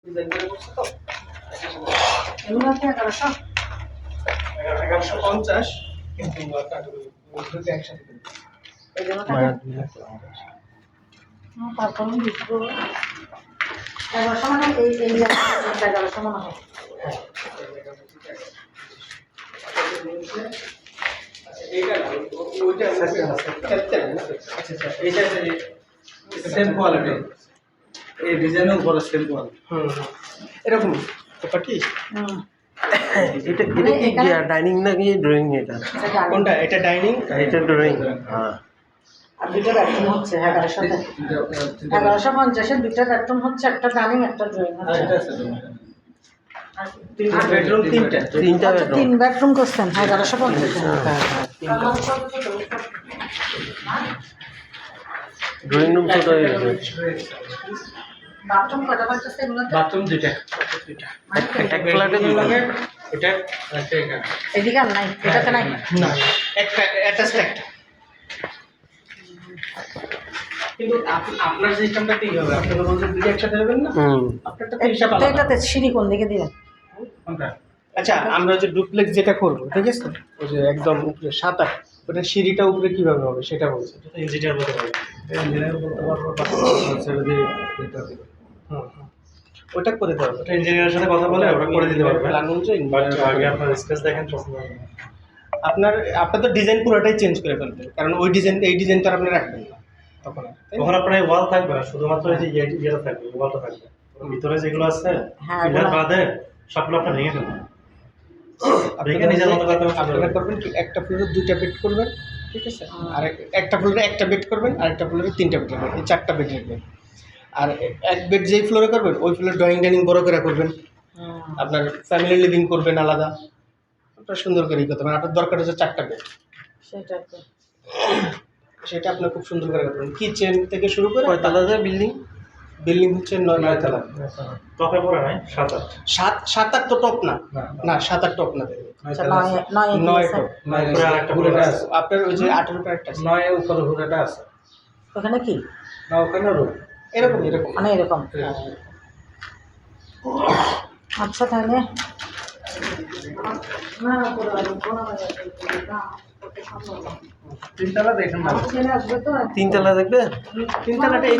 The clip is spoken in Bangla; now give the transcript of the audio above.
ডিজাইন করে করছে তো এগুলো কি 1150 কিন্তু দুটো একসাথে দেব এই জন্য তারপর লিখবো 1100 মানে এই 1100 মনে হয়। এইটা না ওইটা আচ্ছা এইটা সেম কোয়ালিটি এই ডিজাইনের উপর সেম কোয়ালিটি এরকম এটা কি এটা কি ডাইনিং নাকি ড্রয়িং? এটা কোনটা? এটা ডাইনিং, এটা ড্রয়িং। হ্যাঁ, আর দুটো বেডরুম হচ্ছে 1150 দুটো বেডরুম হচ্ছে, একটা ডাইনিং একটা ড্রয়িং হচ্ছে। বেডরুম তিনটা বেডরুম, তিন বেডরুম করছেন 1150। ড্রয়িং রুম ছোট হয়ে গেছে। বাথরুম কয়টা বাচ্চা? এগুলো বাথরুম দুইটা এক ফ্ল্যাটে দুটো। এটা আছে এখানে, এদিকে আর নাই, এটাতে নাই না একটা অ্যাটাচড একটা। কিন্তু আপনার সিস্টেমটা কি হবে? আপনি তো বলছেন দুইটা একসাথে দেবেন না, আপনারটা তো হিসাব আলাদা। এটাতে সিঁড়ি কোন দিকে দিবেন? কোনটা? আচ্ছা, আমরা যে ডুপ্লেক্স যেটা করব, ঠিক আছে, ওই যে একদম উপরে 7-8, ওটা সিঁড়িটা উপরে কিভাবে হবে সেটা বলছি। ইঞ্জিনিয়ার বলতে পারবে, ইঞ্জিনিয়ার বলতে পারবো, ওটা করে দেওয়া ওটা ইঞ্জিনিয়ারের সাথে কথা বলে ওরা করে দিতে পারবে। প্ল্যান অনুযায়ী আগে আপনার স্কেচ দেখেন পছন্দ হবে না। আপনার তো ডিজাইন পুরোটাই চেঞ্জ করে ফেলবেন, কারণ ওই ডিজাইন এই ডিজাইন তো আর আপনি রাখবেন না তখন আর, তাই না? তখন আপনার ওয়াল থাকবে না, শুধুমাত্র এই যে ইয়েটা থাকবে, ওয়ালটা থাকবে। ভিতরে যেগুলো আছে পিলার বাদে সবগুলো আপনার ভেঙে ফেলবেন। ভেঙে নিজের মতো করতে আপনারা করবেন কি, একটা ফ্লোরে 2টা বেড করবেন, ঠিক আছে, আর একটা ফ্লোরে একটা বেড করবেন, আর একটা ফ্লোরে 3টা বেড রাখবেন, এই 4টা বেড রাখবেন। আর এক বেড যেই ফ্লোরে করবেন ওই ফ্লোরে ড্রয়িং ডাইনিং বড় করে করবেন, আপনার ফ্যামিলি লিভিং করবেন আলাদা, আপনার সুন্দর করে করতে পারেন। আপনার দরকার হচ্ছে 4টা বেড, সেটা আপনার খুব সুন্দর করে করবেন। কিচেন থেকে শুরু করে কয়তলা বিল্ডিং? বিল্ডিং হচ্ছে 9 তলা। টপে পড়ে নাই, 7-8 তো টপ না, না 7-8 টপ না, 9 টপ। আপনার ওই যে 8-এর উপর একটা 9 এর উপরে ঘুরেটা আছে ওখানে কি না, ওখানে রুম এরকম মানে এরকম। আচ্ছা তাহলে তিনতলা দেখেন না, তিনতলা দেখবে? তিনতলাটা এই